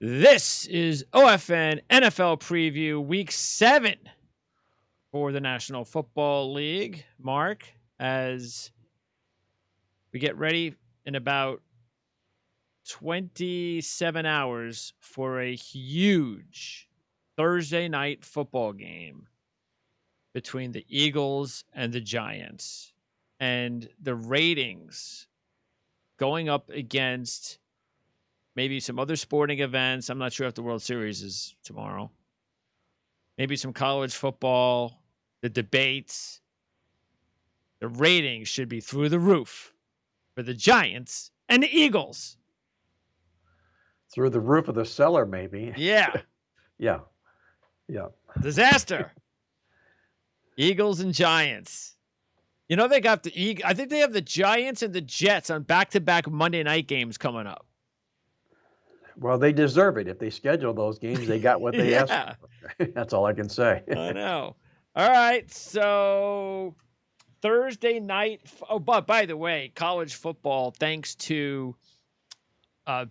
This is OFN NFL Preview Week 7 for the National Football League. Mark, as we get ready in about 27 hours for a huge Thursday night football game between the Eagles and the Giants. And the ratings going up against maybe some other sporting events. I'm not sure if the World Series is tomorrow. Maybe some college football, the debates. The ratings should be through the roof for the Giants and the Eagles. Through the roof of the cellar, maybe. Yeah. Yeah. Disaster. Eagles and Giants. You know, they got I think they have the Giants and the Jets on back-to-back Monday night games coming up. Well, they deserve it. If they schedule those games, they got what they asked for. That's all I can say. I know. All right, so Thursday night. Oh, but by the way, college football, thanks to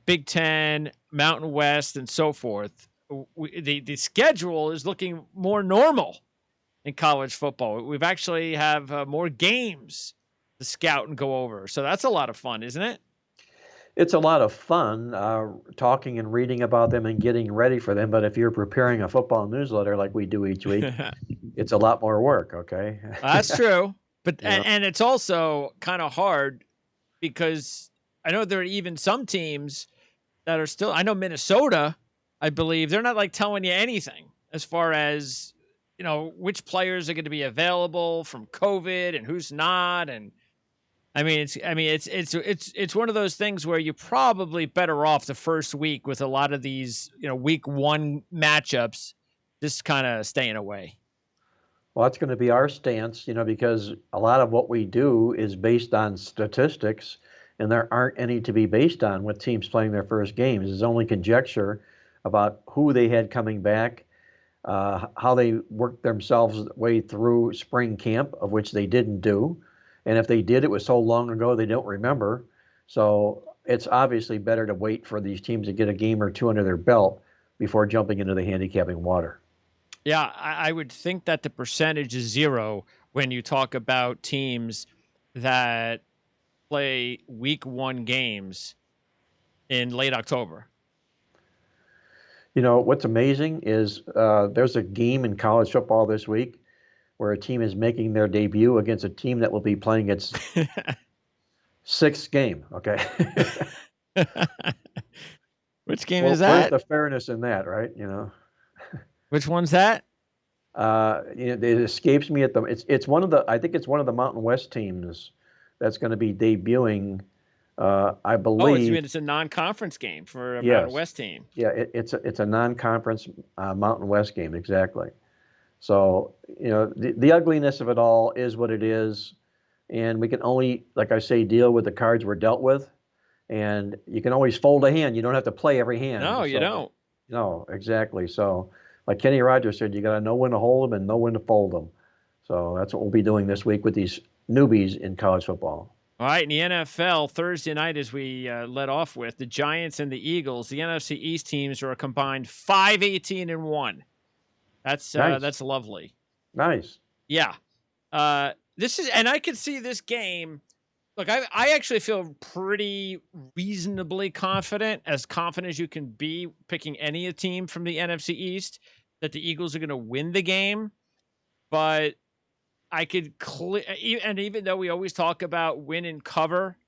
Big Ten, Mountain West, and so forth, the schedule is looking more normal in college football. We've actually have more games to scout and go over. So that's a lot of fun, isn't it? It's a lot of fun talking and reading about them and getting ready for them. But if you're preparing a football newsletter like we do each week, it's a lot more work, okay? That's true. But and it's also kind of hard because I know there are even some teams that are still, I know Minnesota, I believe, they're not like telling you anything as far as, you know, which players are going to be available from COVID and who's not. And it's one of those things where you're probably better off the first week with a lot of these, you know, week one matchups, just kind of staying away. Well, that's going to be our stance, you know, because a lot of what we do is based on statistics, and there aren't any to be based on with teams playing their first games. There's only conjecture about who they had coming back, how they worked themselves way through spring camp, of which they didn't do. And if they did, it was so long ago they don't remember. So it's obviously better to wait for these teams to get a game or two under their belt before jumping into the handicapping water. Yeah, I would think that the percentage is zero when you talk about teams that play week one games in late October. You know, what's amazing is there's a game in college football this week where a team is making their debut against a team that will be playing its sixth game, okay? Which game is that? Where's the fairness in that, right? You know. Which one's that? It escapes me it's one of the, I think it's one of the Mountain West teams that's going to be debuting. I believe. It's a non-conference game for a yes. Mountain West team. Yeah, it's a non-conference Mountain West game, exactly. So, you know, the ugliness of it all is what it is, and we can only, like I say, deal with the cards we're dealt with, and you can always fold a hand. You don't have to play every hand. No, you don't. No, exactly. So, like Kenny Rogers said, you got to know when to hold them and know when to fold them. So that's what we'll be doing this week with these newbies in college football. All right, in the NFL, Thursday night, as we led off with, the Giants and the Eagles, the NFC East teams are a combined 5-18-1. That's nice. That's lovely. Nice. Yeah. This is, and I can see this game. Look, I actually feel pretty reasonably confident as you can be picking any team from the NFC East, that the Eagles are going to win the game. But I could and even though we always talk about win and cover,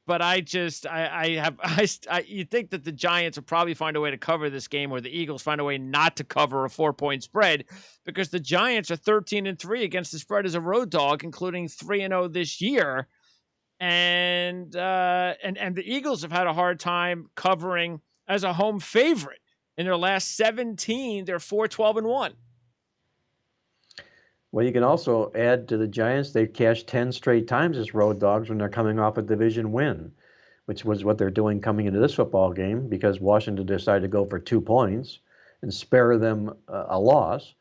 but you think that the Giants will probably find a way to cover this game, or the Eagles find a way not to cover a 4-point spread, because the Giants are 13-3 against the spread as a road dog, including 3-0 this year. And the Eagles have had a hard time covering as a home favorite. In their last 17, they're 4-12-1. Well, you can also add to the Giants, they've cashed 10 straight times as road dogs when they're coming off a division win, which was what they're doing coming into this football game, because Washington decided to go for 2 points and spare them a loss.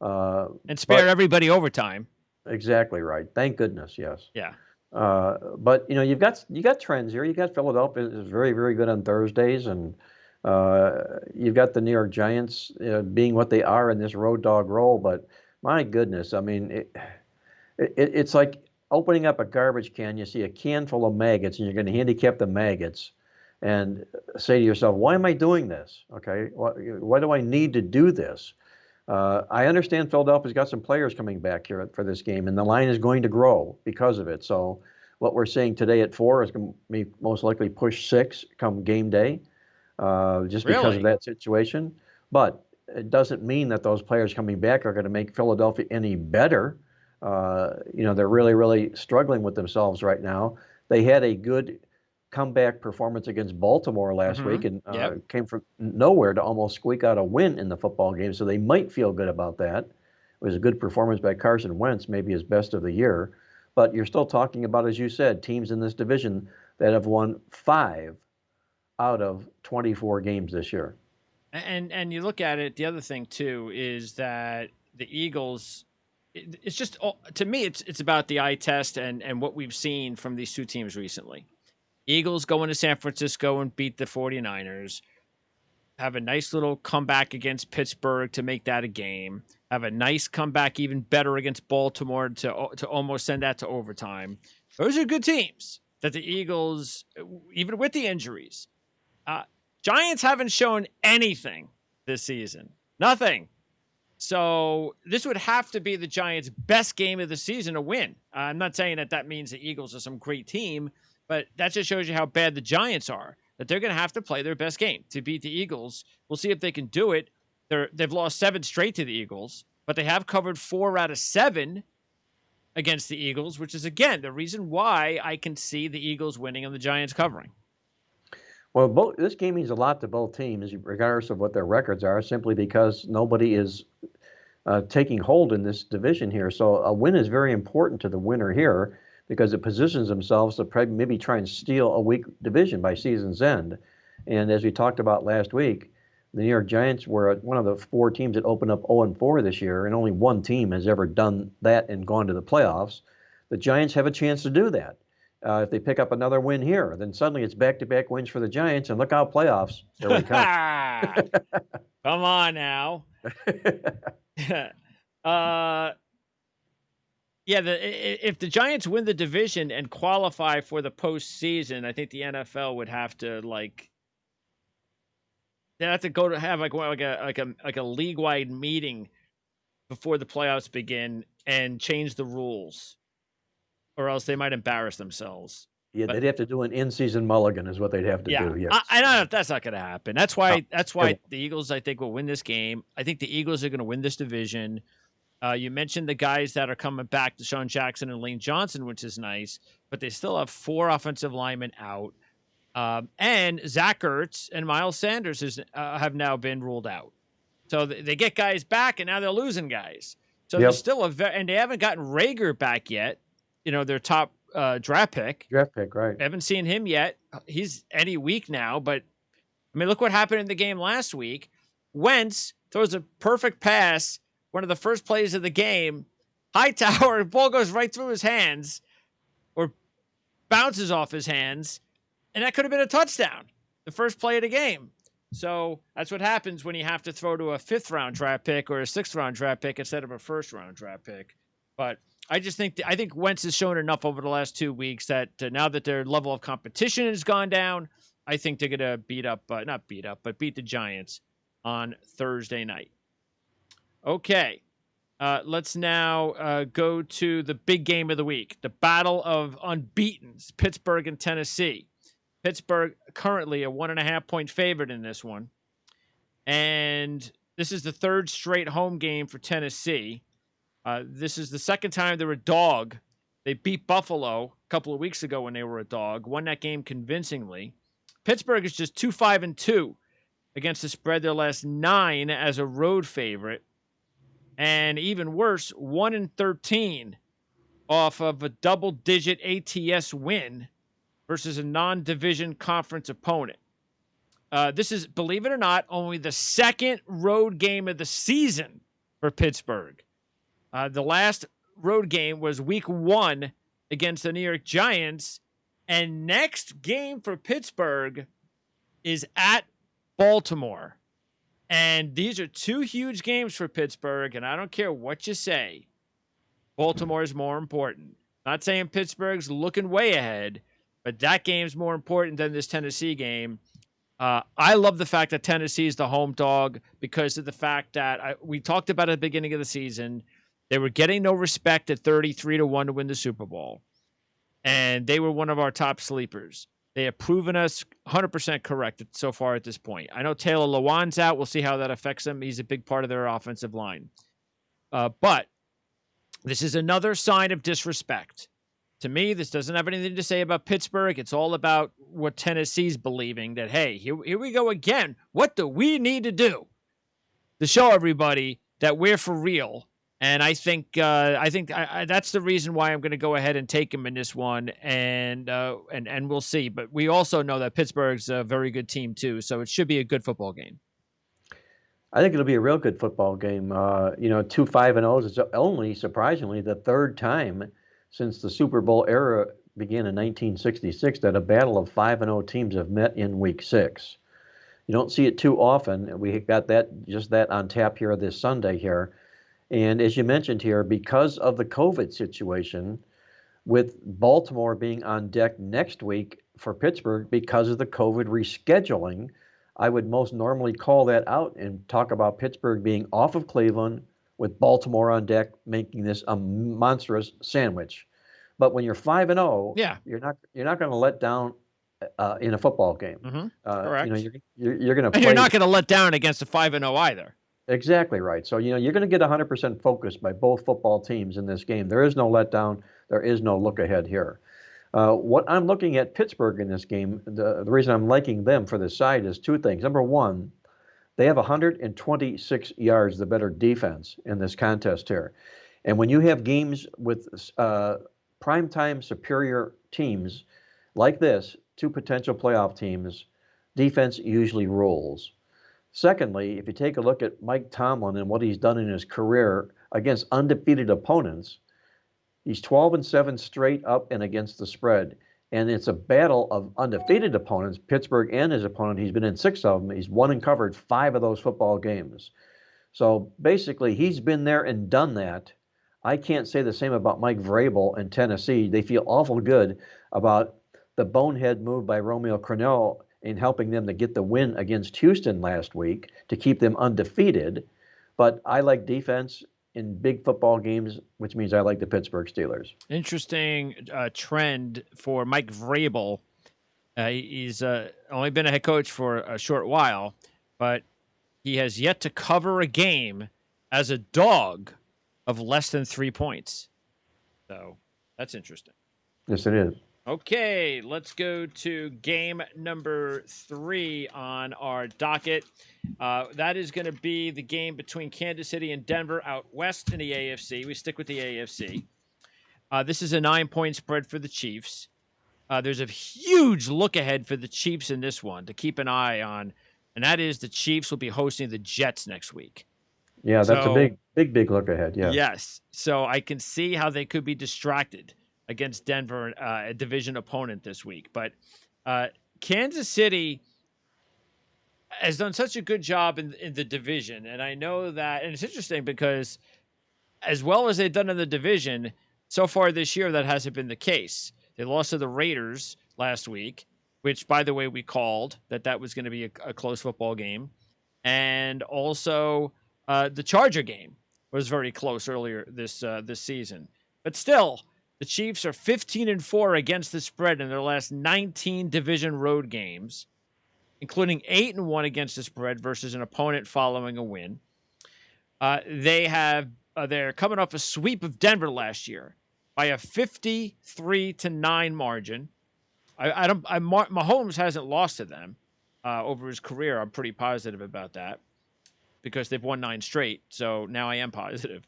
And spare everybody overtime. Exactly right. Thank goodness, yes. Yeah. But, you know, you got trends here. You got Philadelphia is very, very good on Thursdays, and You've got the New York Giants being what they are in this road dog role, but my goodness, I mean, it's like opening up a garbage can. You see a can full of maggots, and you're going to handicap the maggots, and say to yourself, "Why am I doing this? Okay, why do I need to do this?" I understand Philadelphia's got some players coming back here for this game, and the line is going to grow because of it. So, what we're seeing today at 4 is going to be most likely push 6 come game day, just because of Really? that situation. But it doesn't mean that those players coming back are going to make Philadelphia any better. They're really, really struggling with themselves right now. They had a good comeback performance against Baltimore last week and Yep. came from nowhere to almost squeak out a win in the football game. So they might feel good about that. It was a good performance by Carson Wentz, maybe his best of the year. But you're still talking about, as you said, teams in this division that have won 5 out of 24 games this year. And you look at it, the other thing too is that the Eagles, it's just, to me, it's about the eye test and what we've seen from these two teams recently. Eagles going to San Francisco and beat the 49ers. Have a nice little comeback against Pittsburgh to make that a game. Have a nice comeback, even better against Baltimore to almost send that to overtime. Those are good teams that the Eagles, even with the injuries, uh, Giants haven't shown anything this season. Nothing. So this would have to be the Giants' best game of the season to win. I'm not saying that means the Eagles are some great team, but that just shows you how bad the Giants are. That they're going to have to play their best game to beat the Eagles. We'll see if they can do it. They've lost 7 straight to the Eagles, but they have covered 4 out of 7 against the Eagles, which is, again, the reason why I can see the Eagles winning and the Giants covering. Well, this game means a lot to both teams, regardless of what their records are, simply because nobody is taking hold in this division here. So a win is very important to the winner here because it positions themselves to maybe try and steal a weak division by season's end. And as we talked about last week, the New York Giants were one of the 4 teams that opened up 0-4 this year, and only one team has ever done that and gone to the playoffs. The Giants have a chance to do that. If they pick up another win here, then suddenly it's back-to-back wins for the Giants, and look out, playoffs. Here we come. Come on now. If the Giants win the division and qualify for the postseason, I think the NFL would have to they have to go to have like a league-wide meeting before the playoffs begin and change the rules, or else they might embarrass themselves. Yeah, But they'd have to do an in-season mulligan is what they'd have to yeah, do, yes. I know that's not going to happen. That's No, why the Eagles, I think, will win this game. I think the Eagles are going to win this division. You mentioned the guys that are coming back, Deshaun Jackson and Lane Johnson, which is nice, but they still have 4 offensive linemen out. And Zach Ertz and Miles Sanders have now been ruled out. So they get guys back, and now they're losing guys. So there's still and they haven't gotten Rager back yet. Their top draft pick. Draft pick, right. Haven't seen him yet. He's any week now, but I mean, look what happened in the game last week. Wentz throws a perfect pass, one of the first plays of the game. Hightower, ball goes right through his hands or bounces off his hands, and that could have been a touchdown, the first play of the game. So that's what happens when you have to throw to a 5th-round draft pick or a 6th-round draft pick instead of a 1st-round draft pick. But I think Wentz has shown enough over the last 2 weeks that now that their level of competition has gone down, I think they're going to beat the Giants on Thursday night. Okay. Let's now go to the big game of the week, the battle of unbeatens, Pittsburgh and Tennessee. Pittsburgh currently a 1.5-point favorite in this one. And this is the 3rd straight home game for Tennessee. This is the 2nd time they're a dog. They beat Buffalo a couple of weeks ago when they were a dog, won that game convincingly. Pittsburgh is just 2-5-2 against the spread their last 9 as a road favorite. And even worse, 1-13 off of a double-digit ATS win versus a non-division conference opponent. This is, believe it or not, only the 2nd road game of the season for Pittsburgh. The last road game was week 1 against the New York Giants. And next game for Pittsburgh is at Baltimore. And these are two huge games for Pittsburgh, and I don't care what you say. Baltimore is more important. Not saying Pittsburgh's looking way ahead, but that game's more important than this Tennessee game. I love the fact that Tennessee is the home dog because of the fact that we talked about at the beginning of the season. They were getting no respect at 33-1 to win the Super Bowl, and they were one of our top sleepers. They have proven us 100% correct so far at this point. I know Taylor Lewan's out. We'll see how that affects him. He's a big part of their offensive line. But this is another sign of disrespect. To me, this doesn't have anything to say about Pittsburgh. It's all about what Tennessee's believing that, hey, here we go again. What do we need to do to show everybody that we're for real? And I think that's the reason why I'm going to go ahead and take him in this one, and we'll see. But we also know that Pittsburgh's a very good team too, so it should be a good football game. I think it'll be a real good football game. Two 5-0s is only, surprisingly, the third time since the Super Bowl era began in 1966 that a battle of 5-0 teams have met in Week 6. You don't see it too often. We got that on tap here this Sunday here. And as you mentioned here, because of the COVID situation, with Baltimore being on deck next week for Pittsburgh because of the COVID rescheduling, I would most normally call that out and talk about Pittsburgh being off of Cleveland with Baltimore on deck, making this a monstrous sandwich. But when you're 5-0, yeah, you're not going to let down in a football game. Mm-hmm. Correct. You're going to play. And you're not going to let down against a 5-0 either. Exactly right. So you're going to get 100% focus by both football teams in this game. There is no letdown. There is no look ahead here. What I'm looking at Pittsburgh in this game, the reason I'm liking them for this side is two things. Number one, they have 126 yards, the better defense in this contest here. And when you have games with primetime superior teams like this, two potential playoff teams, defense usually rules. Secondly, if you take a look at Mike Tomlin and what he's done in his career against undefeated opponents, he's 12-7 straight up and against the spread. And it's a battle of undefeated opponents, Pittsburgh and his opponent. He's been in 6 of them. He's won and covered 5 of those football games. So basically, he's been there and done that. I can't say the same about Mike Vrabel and Tennessee. They feel awful good about the bonehead move by Romeo Crennel in helping them to get the win against Houston last week to keep them undefeated. But I like defense in big football games, which means I like the Pittsburgh Steelers. Interesting trend for Mike Vrabel. He's only been a head coach for a short while, but he has yet to cover a game as a dog of less than 3 points. So that's interesting. Yes, it is. Okay, let's go to game number 3 on our docket. That is going to be the game between Kansas City and Denver out west in the AFC. We stick with the AFC. This is a 9-point spread for the Chiefs. There's a huge look ahead for the Chiefs in this one to keep an eye on, and that is the Chiefs will be hosting the Jets next week. Yeah, that's a big look ahead. Yeah. Yes. So I can see how they could be distracted against Denver, a division opponent this week. But Kansas City has done such a good job in the division. And I know that, and it's interesting because as well as they've done in the division, so far this year, that hasn't been the case. They lost to the Raiders last week, which, by the way, we called that was going to be a close football game. And also the Charger game was very close earlier this season. But still, the Chiefs are 15-4 against the spread in their last 19 division road games, including 8-1 against the spread versus an opponent following a win. They're coming off a sweep of Denver last year by a 53-9 margin. Mahomes hasn't lost to them over his career. I'm pretty positive about that because they've won 9 straight. So now I am positive.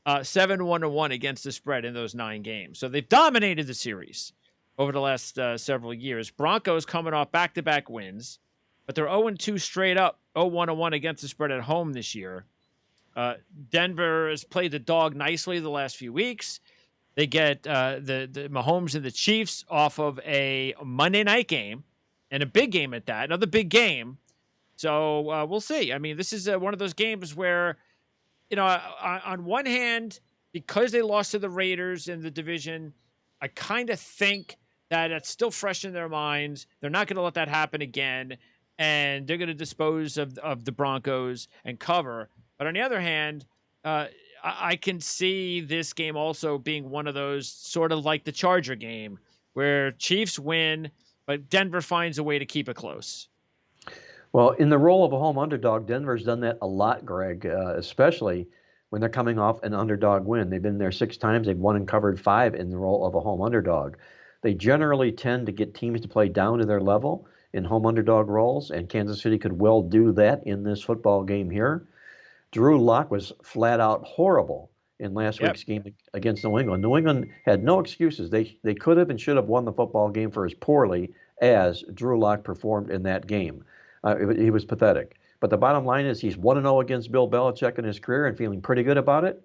7-1-1 against the spread in those 9 games. So they've dominated the series over the last several years. Broncos coming off back-to-back wins, but they're 0-2 straight up, 0-1-1 against the spread at home this year. Denver has played the dog nicely the last few weeks. They get the Mahomes and the Chiefs off of a Monday night game, and a big game at that, another big game. So we'll see. I mean, this is one of those games where, on one hand, because they lost to the Raiders in the division, I kind of think that it's still fresh in their minds. They're not going to let that happen again, and they're going to dispose of the Broncos and cover. But on the other hand, I can see this game also being one of those sort of like the Charger game where Chiefs win, but Denver finds a way to keep it close. Well, in the role of a home underdog, Denver's done that a lot, Greg, especially when they're coming off an underdog win. They've been there 6 times. They've won and covered 5 in the role of a home underdog. They generally tend to get teams to play down to their level in home underdog roles, and Kansas City could well do that in this football game here. Drew Lock was flat out horrible in last Yep. week's game against New England. New England had no excuses. They could have and should have won the football game for as poorly as Drew Lock performed in that game. He was pathetic. But the bottom line is he's 1-0 against Bill Belichick in his career and feeling pretty good about it.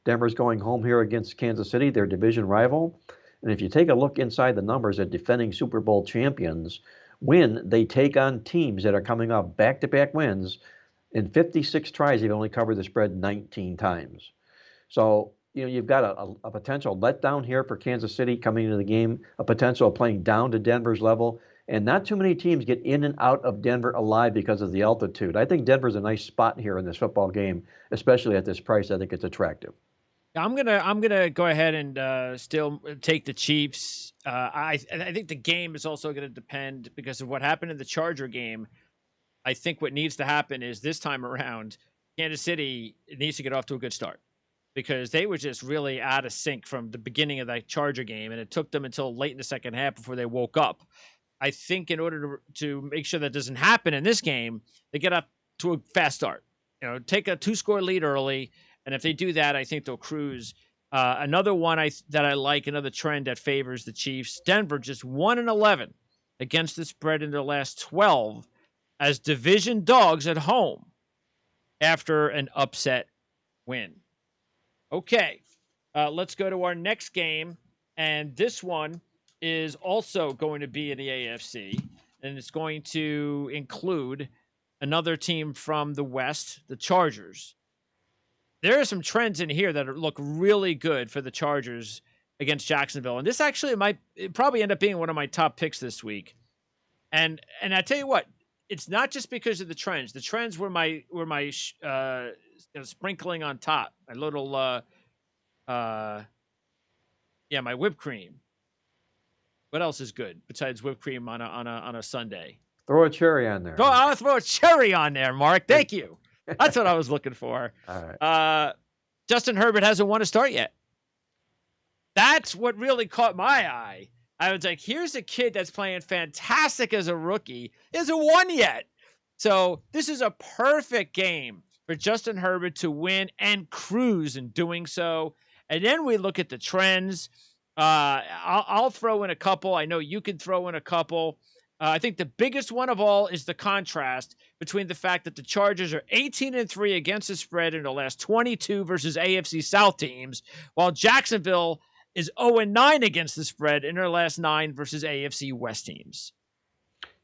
Denver's going home here against Kansas City, their division rival. And if you take a look inside the numbers at defending Super Bowl champions, when they take on teams that are coming off back-to-back wins, in 56 tries, they've only covered the spread 19 times. So, you've got a potential letdown here for Kansas City coming into the game, a potential of playing down to Denver's level. And not too many teams get in and out of Denver alive because of the altitude. I think Denver's a nice spot here in this football game, especially at this price. I think it's attractive. I'm gonna go ahead and still take the Chiefs. I think the game is also going to depend because of what happened in the Charger game. I think what needs to happen is this time around, Kansas City needs to get off to a good start because they were just really out of sync from the beginning of that Charger game, and it took them until late in the second half before they woke up. I think in order to make sure that doesn't happen in this game, they get up to a fast start. Take a 2-score lead early, and if they do that, I think they'll cruise. Another one that I like, another trend that favors the Chiefs. Denver just 1-11 against the spread in their last 12 as division dogs at home after an upset win. Okay, let's go to our next game, and this one is also going to be in the AFC, and it's going to include another team from the West, the Chargers. There are some trends in here that look really good for the Chargers against Jacksonville, and this actually might probably end up being one of my top picks this week. And I tell you what, it's not just because of the trends. The trends were my sprinkling on top, my little my whipped cream. What else is good besides whipped cream on a Sunday? Throw a cherry on there. I'll throw a cherry on there, Mark. Thank you. That's what I was looking for. All right. Justin Herbert hasn't won a start yet. That's what really caught my eye. I was like, here's a kid that's playing fantastic as a rookie. He hasn't won yet. So this is a perfect game for Justin Herbert to win and cruise in doing so. And then we look at the trends. I'll throw in a couple. I know you can throw in a couple. I think the biggest one of all is the contrast between the fact that the Chargers are 18-3 against the spread in the last 22 versus AFC South teams, while Jacksonville is 0-9 against the spread in their last 9 versus AFC West teams.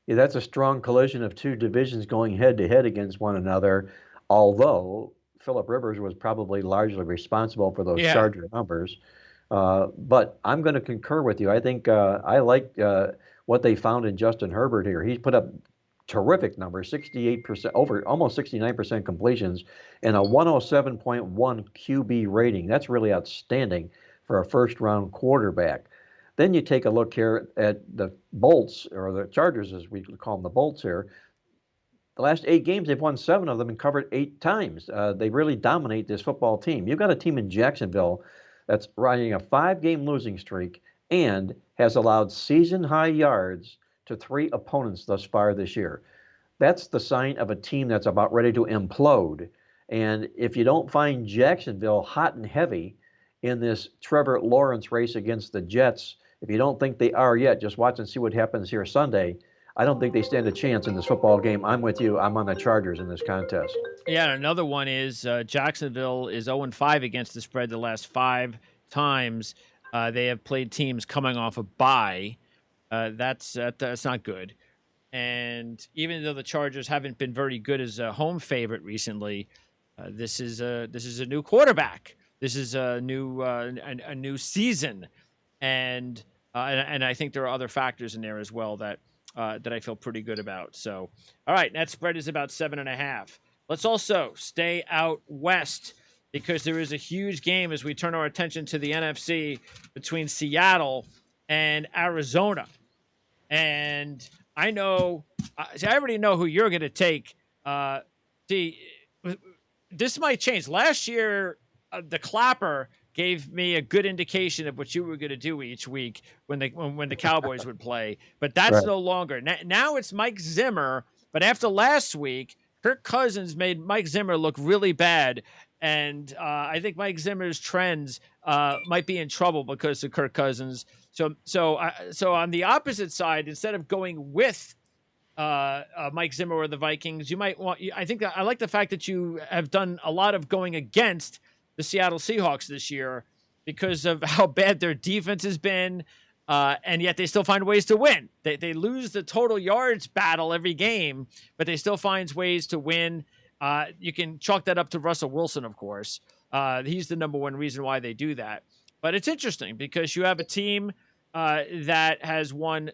Yeah, that's a strong collision of two divisions going head to head against one another, although Philip Rivers was probably largely responsible for those Charger numbers. But I'm going to concur with you. I think I like what they found in Justin Herbert here. He's put up terrific numbers, 68%, over almost 69% completions, and a 107.1 QB rating. That's really outstanding for a first-round quarterback. Then you take a look here at the Bolts, or the Chargers as we call them, the Bolts here. The last 8 games, they've won 7 of them and covered 8 times. They really dominate this football team. You've got a team in Jacksonville that's riding a 5-game losing streak and has allowed season-high yards to 3 opponents thus far this year. That's the sign of a team that's about ready to implode. And if you don't find Jacksonville hot and heavy in this Trevor Lawrence race against the Jets, if you don't think they are yet, just watch and see what happens here Sunday. I don't think they stand a chance in this football game. I'm with you. I'm on the Chargers in this contest. Yeah, and another one is Jacksonville is 0-5 against the spread the last 5 times. They have played teams coming off a bye. That's not good. And even though the Chargers haven't been very good as a home favorite recently, this is a new quarterback. This is a new season, and I think there are other factors in there as well that I feel pretty good about. So, all right, that spread is about 7.5. Let's also stay out west because there is a huge game as we turn our attention to the NFC between Seattle and Arizona. And I know, see, I already know who you're going to take. See, this might change. Last year, the Clapper gave me a good indication of what you were going to do each week when the Cowboys would play, but that's Right. no longer. Now it's Mike Zimmer. But after last week, Kirk Cousins made Mike Zimmer look really bad, and I think Mike Zimmer's trends might be in trouble because of Kirk Cousins. So on the opposite side, instead of going with Mike Zimmer or the Vikings, you might want. I think that I like the fact that you have done a lot of going against the Seattle Seahawks this year because of how bad their defense has been, and yet they still find ways to win. They lose the total yards battle every game, but they still find ways to win. You can chalk that up to Russell Wilson, of course. He's the number one reason why they do that. But it's interesting because you have a team that has won.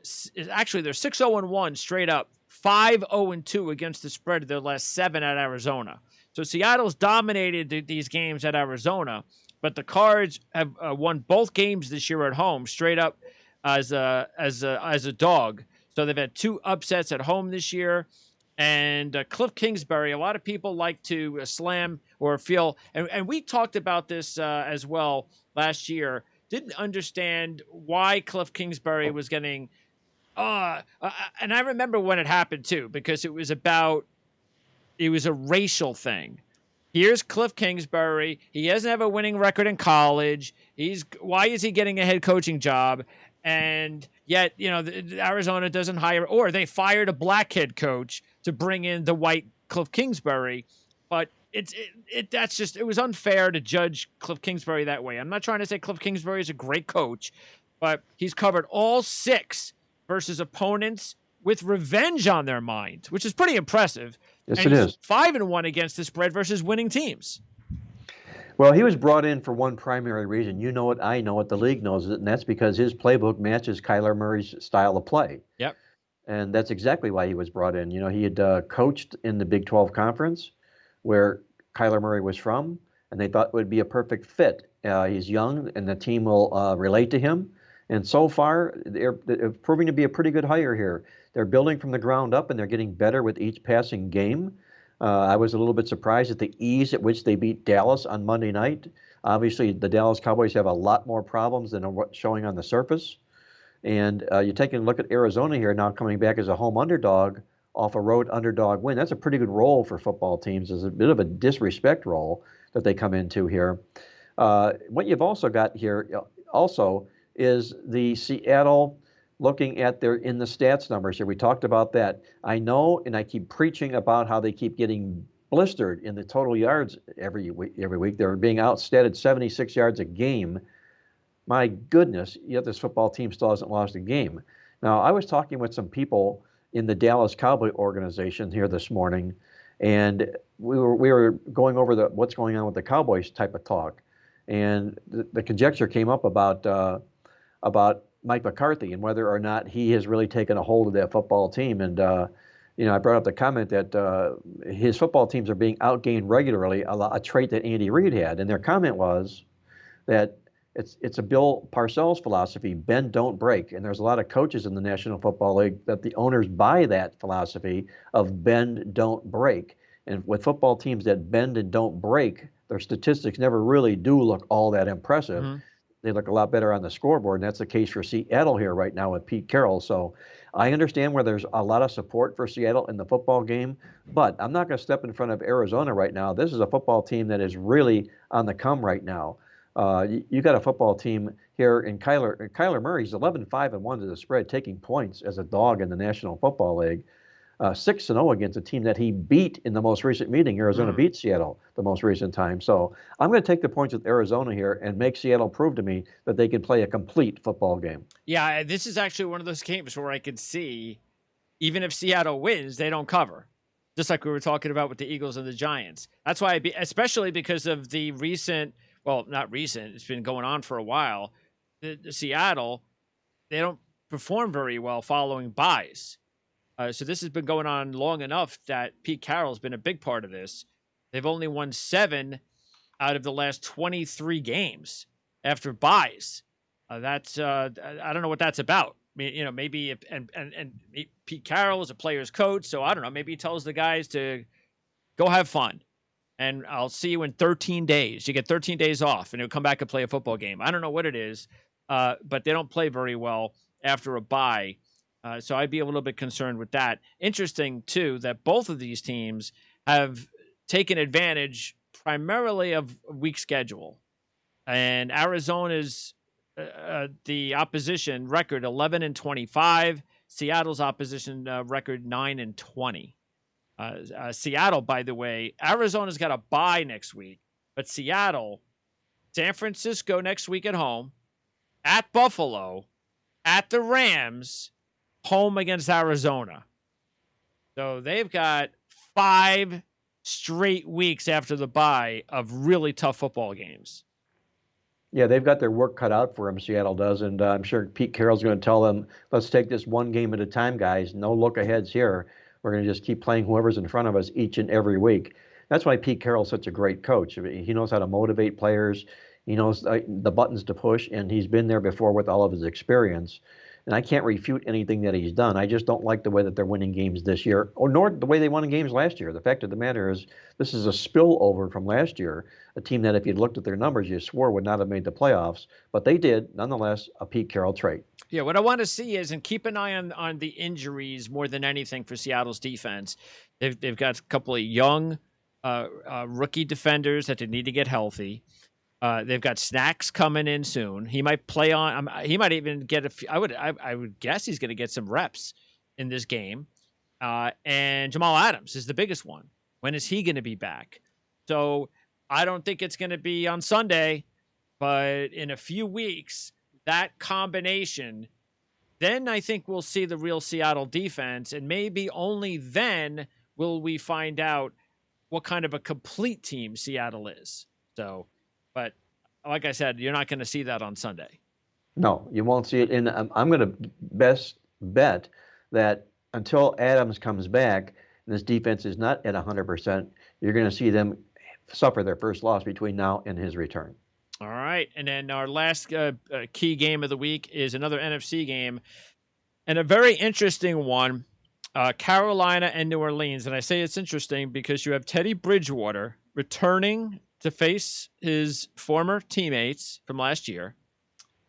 Actually, they're 6-0-1 straight up, 5-0-2 against the spread of their last 7 at Arizona. So Seattle's dominated these games at Arizona, but the Cards have won both games this year at home straight up as a dog. So they've had 2 upsets at home this year. And Cliff Kingsbury, a lot of people like to slam or feel, and we talked about this as well last year. Didn't understand why Cliff Kingsbury was getting, and I remember when it happened too, because it was a racial thing. Here's Cliff Kingsbury. He doesn't have a winning record in college. Why is he getting a head coaching job? And yet, Arizona doesn't hire, or they fired a black head coach to bring in the white Cliff Kingsbury. But it was unfair to judge Cliff Kingsbury that way. I'm not trying to say Cliff Kingsbury is a great coach, but he's covered all 6 versus opponents with revenge on their mind, which is pretty impressive. Yes, And it he's is. 5-1 against the spread versus winning teams. Well, he was brought in for one primary reason. You know it, I know it, the league knows it, and that's because his playbook matches Kyler Murray's style of play. Yep. And that's exactly why he was brought in. He had coached in the Big 12 Conference where Kyler Murray was from, and they thought it would be a perfect fit. He's young, and the team will relate to him. And so far, they're proving to be a pretty good hire here. They're building from the ground up, and they're getting better with each passing game. I was a little bit surprised at the ease at which they beat Dallas on Monday night. Obviously, the Dallas Cowboys have a lot more problems than what's showing on the surface. And you're taking a look at Arizona here now coming back as a home underdog off a road underdog win. That's a pretty good role for football teams. It's a bit of a disrespect role that they come into here. What you've also got here also is the Seattle looking at in the stats numbers here. We talked about that. I know, and I keep preaching about how they keep getting blistered in the total yards every week. They're being outstatted 76 yards a game. My goodness, yet this football team still hasn't lost a game. Now, I was talking with some people in the Dallas Cowboy organization here this morning, and we were going over what's going on with the Cowboys type of talk, and the conjecture came up about Mike McCarthy and whether or not he has really taken a hold of that football team. And I brought up the comment that his football teams are being outgained regularly, a trait that Andy Reid had, and their comment was that it's a Bill Parcells philosophy, bend, don't break. And there's a lot of coaches in the National Football League that the owners buy that philosophy of bend, don't break. And with football teams that bend and don't break, their statistics never really do look all that impressive. Mm-hmm. They look a lot better on the scoreboard, and that's the case for Seattle here right now with Pete Carroll. So I understand where there's a lot of support for Seattle in the football game, but I'm not going to step in front of Arizona right now. This is a football team that is really on the come right now. You got a football team here in Kyler Murray's 11-5-1 to the spread, taking points as a dog in the National Football League. 6-0 against a team that he beat in the most recent meeting. Arizona beat Seattle the most recent time. So I'm going to take the points with Arizona here and make Seattle prove to me that they can play a complete football game. Yeah, this is actually one of those games where I could see even if Seattle wins, they don't cover. Just like we were talking about with the Eagles and the Giants. That's why, especially because of the recent, well, not recent, it's been going on for a while. The Seattle, they don't perform very well following buys. So this has been going on long enough that Pete Carroll's been a big part of this. They've only won 7 out of the last 23 games after buys. That's I don't know what that's about. I mean, maybe if, and Pete Carroll is a player's coach, so I don't know. Maybe he tells the guys to go have fun, and I'll see you in 13 days. You get 13 days off, and you'll come back and play a football game. I don't know what it is, but they don't play very well after a bye. So I'd be a little bit concerned with that. Interesting, too, that both of these teams have taken advantage primarily of a weak schedule. And Arizona's the opposition record 11-25. Seattle's opposition record 9-20. Seattle, by the way, Arizona's got a bye next week, but Seattle, San Francisco next week at home, at Buffalo, at the Rams, home against Arizona. So they've got 5 straight weeks after the bye of really tough football games. Yeah, they've got their work cut out for them, Seattle does, and I'm sure Pete Carroll's going to tell them, let's take this one game at a time, guys. No look-aheads here. We're going to just keep playing whoever's in front of us each and every week. That's why Pete Carroll's such a great coach. I mean, he knows how to motivate players. He knows the buttons to push, and he's been there before with all of his experience. And I can't refute anything that he's done. I just don't like the way that they're winning games this year, or nor the way they won games last year. The fact of the matter is, this is a spillover from last year, a team that if you'd looked at their numbers, you swore would not have made the playoffs. But they did, nonetheless, a Pete Carroll trait. Yeah, what I want to see is, and keep an eye on the injuries more than anything for Seattle's defense. They've got a couple of young rookie defenders that they need to get healthy. They've got Snacks coming in soon. He might play on. He might even get a few. I would guess he's going to get some reps in this game. And Jamal Adams is the biggest one. When is he going to be back? So I don't think it's going to be on Sunday, but in a few weeks, that combination, then I think we'll see the real Seattle defense, and maybe only then will we find out what kind of a complete team Seattle is. So. But like I said, you're not going to see that on Sunday. No, you won't see it. And I'm going to best bet that until Adams comes back and this defense is not at 100%, you're going to see them suffer their first loss between now and his return. All right. And then our last key game of the week is another NFC game, and a very interesting one, Carolina and New Orleans. And I say it's interesting because you have Teddy Bridgewater returning to face his former teammates from last year,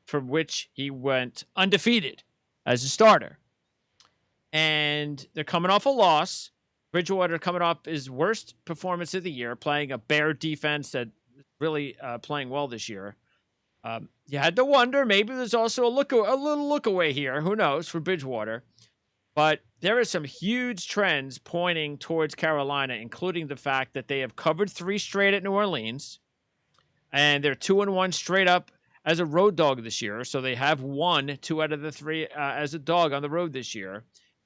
from which he went undefeated as a starter. And they're coming off a loss. Bridgewater coming off his worst performance of the year, playing a Bear defense that really playing well this year. You had to wonder, maybe there's also a little look away here. Who knows, for Bridgewater. But there are some huge trends pointing towards Carolina, including the fact that they have covered 3 straight at New Orleans, and they're 2-1 straight up as a road dog this year. So they have won 2 out of the 3 as a dog on the road this year.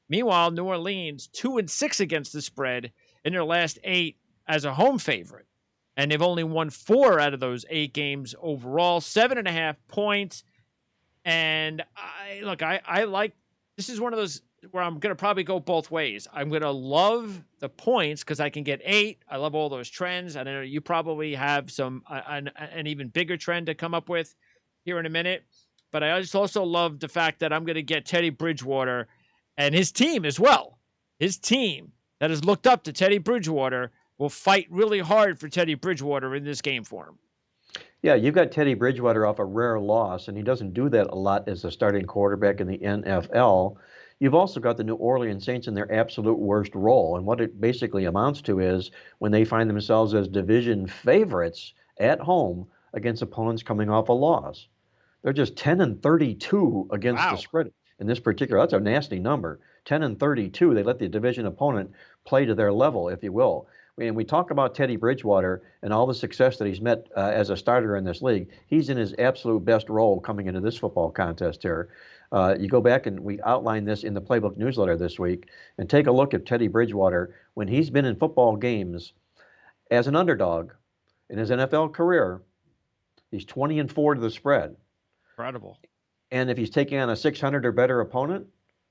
Meanwhile, New Orleans 2-6 against the spread in their last 8 as a home favorite, and they've only won 4 out of those 8 games overall, 7.5 points. And I like this is one of those where I'm going to probably go both ways. I'm going to love the points because I can get 8. I love all those trends. I know you probably have an even bigger trend to come up with here in a minute. But I just also love the fact that I'm going to get Teddy Bridgewater and his team as well. His team that has looked up to Teddy Bridgewater will fight really hard for Teddy Bridgewater in this game for him. Yeah, you've got Teddy Bridgewater off a rare loss, and he doesn't do that a lot as a starting quarterback in the NFL. You've also got the New Orleans Saints in their absolute worst role. And what it basically amounts to is when they find themselves as division favorites at home against opponents coming off a loss. They're just 10-32 against the spread in this particular. That's a nasty number. 10-32. They let the division opponent play to their level, if you will. When we talk about Teddy Bridgewater and all the success that he's met as a starter in this league, he's in his absolute best role coming into this football contest here. You go back and we outlined this in the Playbook newsletter this week, and take a look at Teddy Bridgewater when he's been in football games as an underdog in his NFL career. He's 20-4 to the spread. Incredible. And if he's taking on a 600 or better opponent,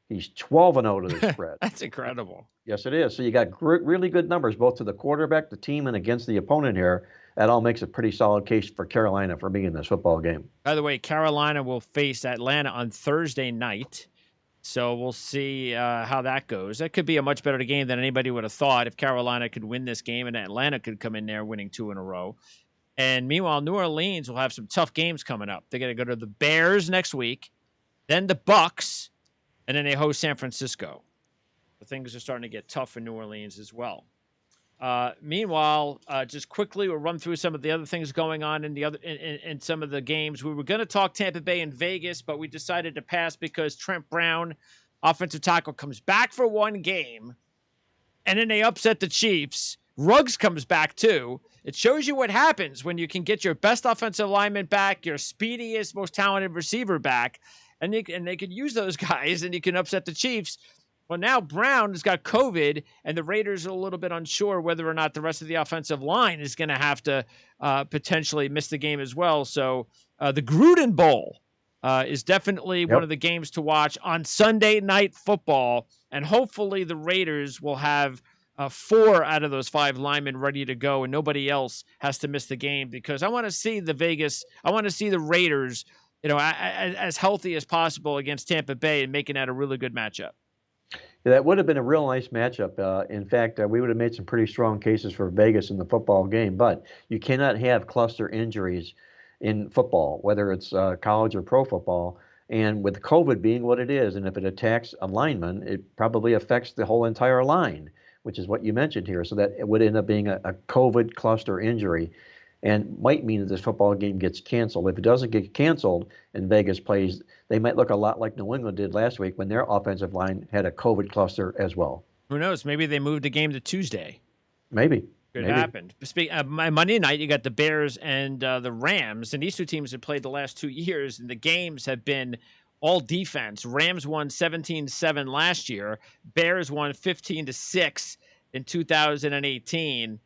he's 12-0 to the spread. That's incredible. Yes, it is. So you got really good numbers both to the quarterback, the team, and against the opponent here. That all makes a pretty solid case for Carolina for being in this football game. By the way, Carolina will face Atlanta on Thursday night. So we'll see how that goes. That could be a much better game than anybody would have thought if Carolina could win this game and Atlanta could come in there winning 2 in a row. And meanwhile, New Orleans will have some tough games coming up. They're going to go to the Bears next week, then the Bucks, and then they host San Francisco. So things are starting to get tough for New Orleans as well. Meanwhile, just quickly, we'll run through some of the other things going on in some of the games. We were going to talk Tampa Bay and Vegas, but we decided to pass because Trent Brown, offensive tackle, comes back for one game, and then they upset the Chiefs. Ruggs comes back too. It shows you what happens when you can get your best offensive lineman back, your speediest, most talented receiver back, and they could use those guys, and you can upset the Chiefs. Well, now Brown has got COVID, and the Raiders are a little bit unsure whether or not the rest of the offensive line is going to have to potentially miss the game as well. So the Gruden Bowl is definitely one of the games to watch on Sunday Night Football, and hopefully the Raiders will have 4 out of those 5 linemen ready to go, and nobody else has to miss the game, because I want to see the Raiders, as healthy as possible against Tampa Bay and making that a really good matchup. That would have been a real nice matchup. In fact, we would have made some pretty strong cases for Vegas in the football game, but you cannot have cluster injuries in football, whether it's college or pro football. And with COVID being what it is, and if it attacks a lineman, it probably affects the whole entire line, which is what you mentioned here. So that it would end up being a COVID cluster injury, and might mean that this football game gets canceled. If it doesn't get canceled and Vegas plays, they might look a lot like New England did last week when their offensive line had a COVID cluster as well. Who knows? Maybe they moved the game to Tuesday. Maybe. Could happen. Speaking of Monday night, you got the Bears and the Rams, and these two teams have played the last 2 years, and the games have been all defense. Rams won 17-7 last year. Bears won 15-6 in 2018.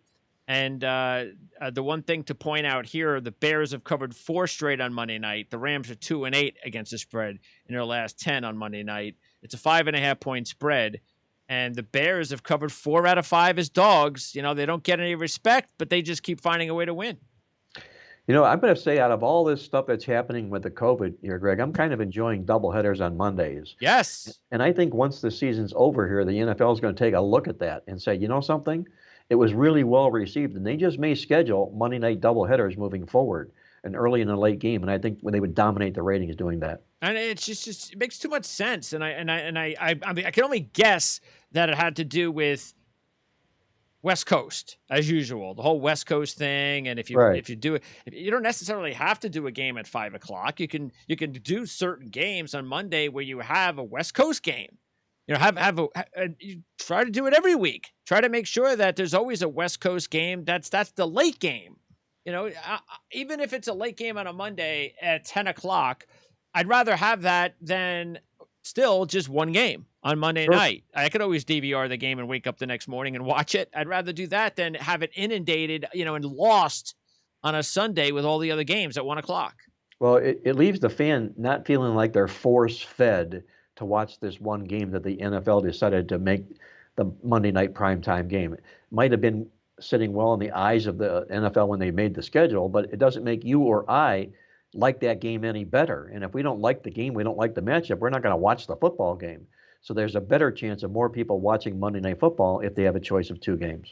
And the one thing to point out here, the Bears have covered 4 straight on Monday night. The Rams are 2-8 against the spread in their last 10 on Monday night. It's a 5.5-point spread. And the Bears have covered 4 out of 5 as dogs. They don't get any respect, but they just keep finding a way to win. I'm going to say, out of all this stuff that's happening with the COVID here, Greg, I'm kind of enjoying doubleheaders on Mondays. Yes. And I think once the season's over here, the NFL is going to take a look at that and say, you know something? It was really well received, and they just may schedule Monday night doubleheaders moving forward, an early and a late game, and I think when they would dominate the ratings doing that. And it's just it makes too much sense, and I can only guess that it had to do with West Coast, as usual, the whole West Coast thing. And if you do it, you don't necessarily have to do a game at 5:00. You can do certain games on Monday where you have a West Coast game. You try to do it every week. Try to make sure that there's always a West Coast game. That's the late game. Even if it's a late game on a Monday at 10:00, I'd rather have that than still just one game on Monday night. I could always DVR the game and wake up the next morning and watch it. I'd rather do that than have it inundated, and lost on a Sunday with all the other games at 1:00. Well, it leaves the fan not feeling like they're force-fed to watch this one game that the NFL decided to make the Monday night primetime game. It might have been sitting well in the eyes of the NFL when they made the schedule, but it doesn't make you or I like that game any better. And if we don't like the game, we don't like the matchup, we're not going to watch the football game. So there's a better chance of more people watching Monday Night Football if they have a choice of 2 games.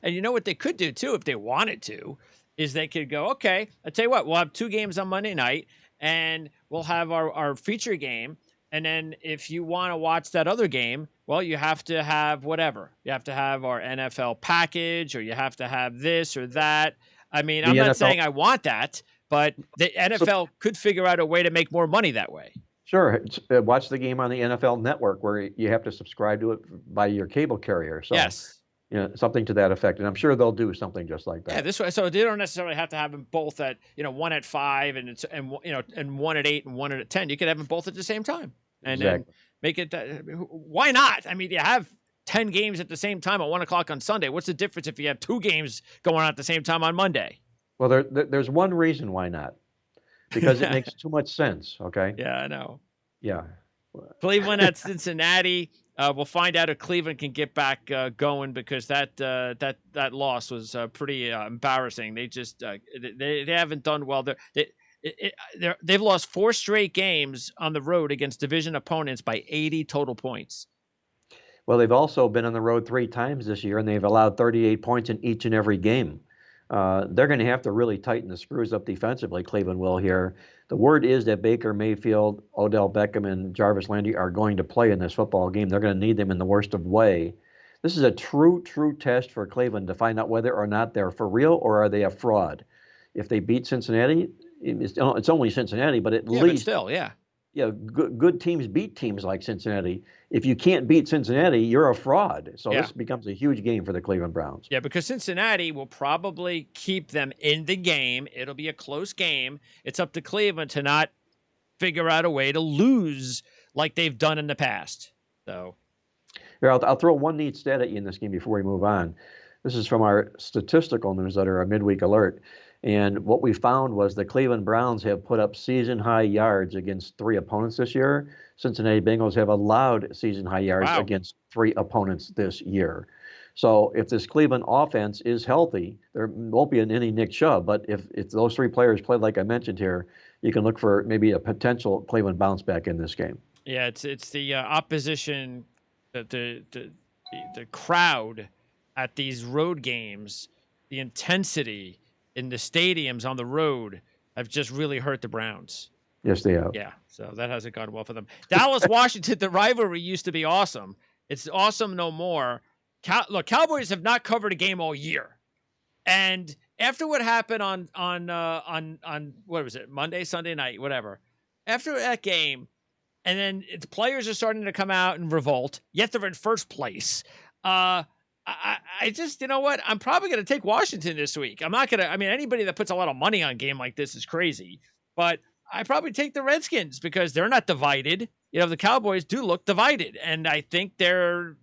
And you know what they could do, too, if they wanted to, is they could go, okay, I'll tell you what, we'll have 2 games on Monday night, and we'll have our feature game. And then if you want to watch that other game, well, you have to have whatever. You have to have our NFL package, or you have to have this or that. I mean, I'm not saying I want that, but the NFL could figure out a way to make more money that way. Sure. Watch the game on the NFL Network, where you have to subscribe to it by your cable carrier. So yes. something to that effect. And I'm sure they'll do something just like Yeah, that. this way, so they don't necessarily have to have them both at one at 5 and one at 8 and one at 10. You could have them both at the same time, and then Exactly. make it. Why not? I mean, you have 10 games at the same time at 1 o'clock on Sunday. What's the difference if you have 2 games going on at the same time on Monday? Well, there's one reason why not, because it makes too much sense. Okay. Yeah, I know. Yeah. Cleveland at Cincinnati. We'll find out if Cleveland can get back going, because that loss was pretty embarrassing. They just they haven't done well. They've lost 4 straight games on the road against division opponents by 80 total points. Well, they've also been on the road 3 times this year, and they've allowed 38 points in each and every game. They're going to have to really tighten the screws up defensively, Cleveland will here. The word is that Baker Mayfield, Odell Beckham, and Jarvis Landry are going to play in this football game. They're going to need them in the worst of way. This is a true test for Cleveland to find out whether or not they're for real or are they a fraud. If they beat Cincinnati, it's only Cincinnati, but at least, but still, yeah. Good teams beat teams like Cincinnati. If you can't beat Cincinnati, you're a fraud. So this becomes a huge game for the Cleveland Browns. Yeah, because Cincinnati will probably keep them in the game. It'll be a close game. It's up to Cleveland to not figure out a way to lose like they've done in the past. So, here, I'll throw one neat stat at you in this game before we move on. This is from our statistical newsletter, our midweek alert. And what we found was the Cleveland Browns have put up season-high yards against 3 opponents this year. Cincinnati Bengals have allowed season-high yards against 3 opponents this year. So if this Cleveland offense is healthy, there won't be any Nick Chubb. But if those 3 players play like I mentioned here, you can look for maybe a potential Cleveland bounce back in this game. Yeah, it's the opposition, the crowd at these road games, the intensity in the stadiums on the road have just really hurt the Browns. Yes, they have. Yeah, so that hasn't gone well for them. Dallas, Washington, the rivalry used to be awesome. It's awesome no more. Look, Cowboys have not covered a game all year, and after what happened on what was it, Monday, Sunday night, whatever. After that game, and then the players are starting to come out and revolt. Yet they're in first place. I just, you know what? I'm probably going to take Washington this week. I'm not going to, anybody that puts a lot of money on a game like this is crazy, but I probably take the Redskins because they're not divided. The Cowboys do look divided, and I think they're,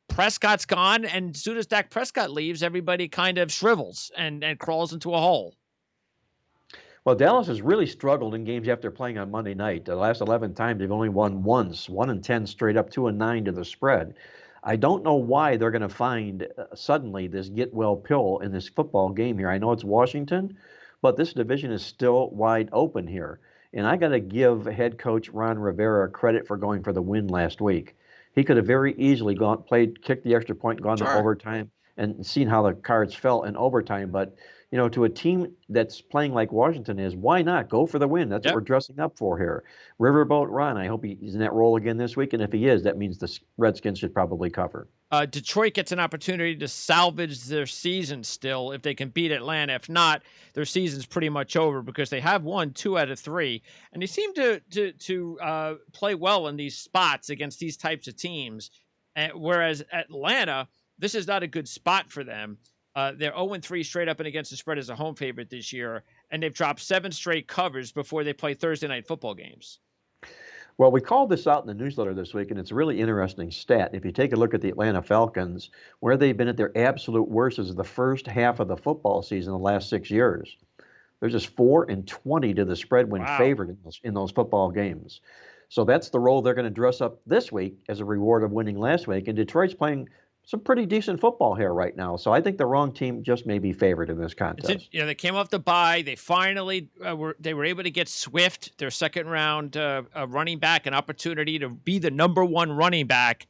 Prescott's gone, and as soon as Dak Prescott leaves, everybody kind of shrivels and crawls into a hole. Well, Dallas has really struggled in games after playing on Monday night. The last 11 times, they've only won once, 1-10 straight up, 2-9 to the spread. I don't know why they're going to find suddenly this get-well pill in this football game here. I know it's Washington, but this division is still wide open here. And I got to give head coach Ron Rivera credit for going for the win last week. He could have very easily kicked the extra point, gone to overtime, and seen how the cards fell in overtime. But to a team that's playing like Washington is, why not go for the win? That's what we're dressing up for here. Riverboat Ron, I hope he's in that role again this week. And if he is, that means the Redskins should probably cover. Detroit gets an opportunity to salvage their season still if they can beat Atlanta. If not, their season's pretty much over because they have won 2 out of 3. And they seem to play well in these spots against these types of teams. Whereas Atlanta, this is not a good spot for them. They're 0-3 straight up and against the spread as a home favorite this year, and they've dropped 7 straight covers before they play Thursday night football games. Well, we called this out in the newsletter this week, and it's a really interesting stat. If you take a look at the Atlanta Falcons, where they've been at their absolute worst is the first half of the football season the last 6 years. They're just 4-20 to the spread when favored in those football games. So that's the role they're going to dress up this week as a reward of winning last week. And Detroit's playing some pretty decent football here right now. So I think the wrong team just may be favored in this contest. They came off the bye. They finally were able to get Swift, their second round running back, an opportunity to be the number 1 running back,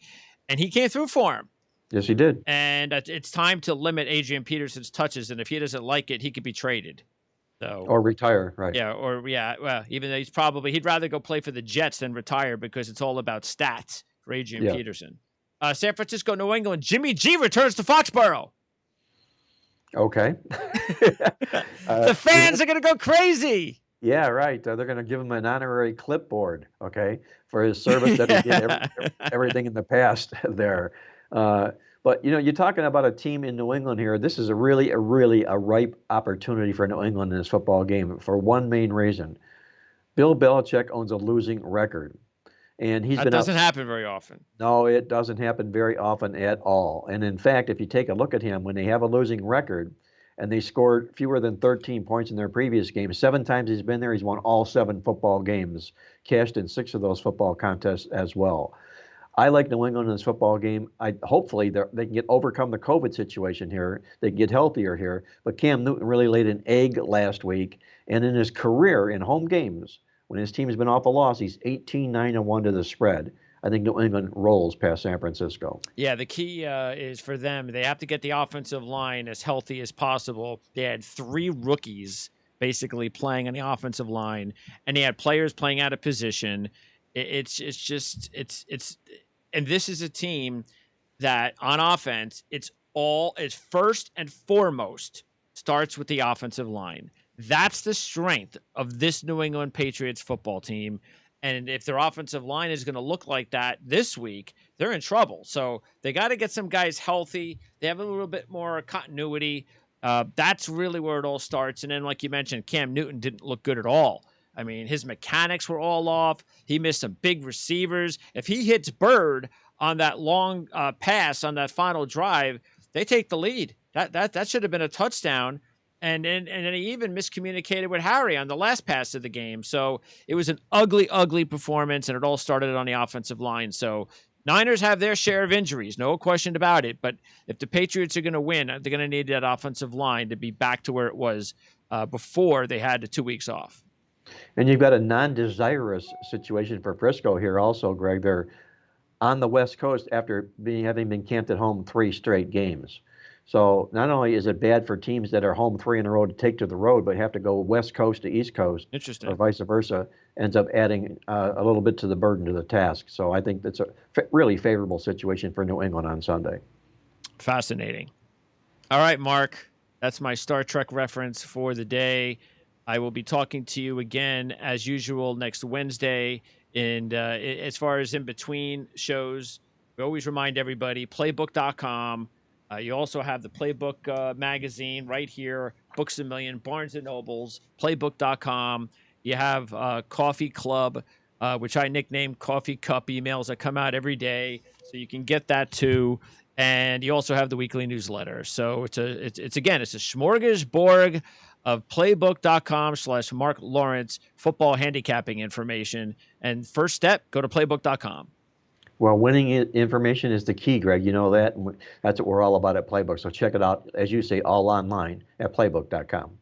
and he came through for him. Yes, he did. And it's time to limit Adrian Peterson's touches, and if he doesn't like it, he could be traded. Or retire, right? Yeah, well, even though he'd rather go play for the Jets than retire because it's all about stats for Adrian Peterson. San Francisco, New England, Jimmy G returns to Foxborough. Okay. The fans are going to go crazy. Yeah, right. They're going to give him an honorary clipboard, okay, for his service that he did everything in the past there. But you're talking about a team in New England here. This is a really a ripe opportunity for New England in this football game for one main reason. Bill Belichick owns a losing record, and he's That been out. doesn't happen very often. No, it doesn't happen very often at all. And in fact, if you take a look at him, when they have a losing record and they scored fewer than 13 points in their previous game, 7 times he's been there, he's won all 7 football games, cashed in 6 of those football contests as well. I like New England in this football game. Hopefully they can overcome the COVID situation here. They can get healthier here. But Cam Newton really laid an egg last week, and in his career in home games, when his team has been off a loss, he's 18-9-1 to the spread. I think New England rolls past San Francisco. Yeah, the key is for them. They have to get the offensive line as healthy as possible. They had 3 rookies basically playing on the offensive line, and they had players playing out of position. And this is a team that on offense, it's first and foremost starts with the offensive line. That's the strength of this New England Patriots football team. And if their offensive line is going to look like that this week, they're in trouble. So they got to get some guys healthy. They have a little bit more continuity. That's really where it all starts. And then, like you mentioned, Cam Newton didn't look good at all. I mean, his mechanics were all off. He missed some big receivers. If he hits Bird on that long pass on that final drive, they take the lead. That should have been a touchdown. And then he even miscommunicated with Harry on the last pass of the game. So it was an ugly, ugly performance, and it all started on the offensive line. So Niners have their share of injuries, no question about it. But if the Patriots are going to win, they're going to need that offensive line to be back to where it was before they had the 2 weeks off. And you've got a non-desirous situation for Frisco here also, Greg. They're on the West Coast after having been camped at home 3 straight games. So not only is it bad for teams that are home 3 in a row to take to the road, but have to go West Coast to East Coast, Interesting, or vice versa, ends up adding a little bit to the burden to the task. So I think that's a really favorable situation for New England on Sunday. Fascinating. All right, Mark, that's my Star Trek reference for the day. I will be talking to you again as usual next Wednesday. And as far as in between shows, we always remind everybody, playbook.com. You also have the Playbook magazine right here, Books A Million, Barnes & Nobles, playbook.com. You have Coffee Club, which I nicknamed Coffee Cup emails that come out every day. So you can get that too. And you also have the weekly newsletter. So it's a smorgasbord of playbook.com/Mark Lawrence football handicapping information. And first step, go to playbook.com. Well, winning information is the key, Greg. You know that. And that's what we're all about at Playbook. So check it out, as you say, all online at playbook.com.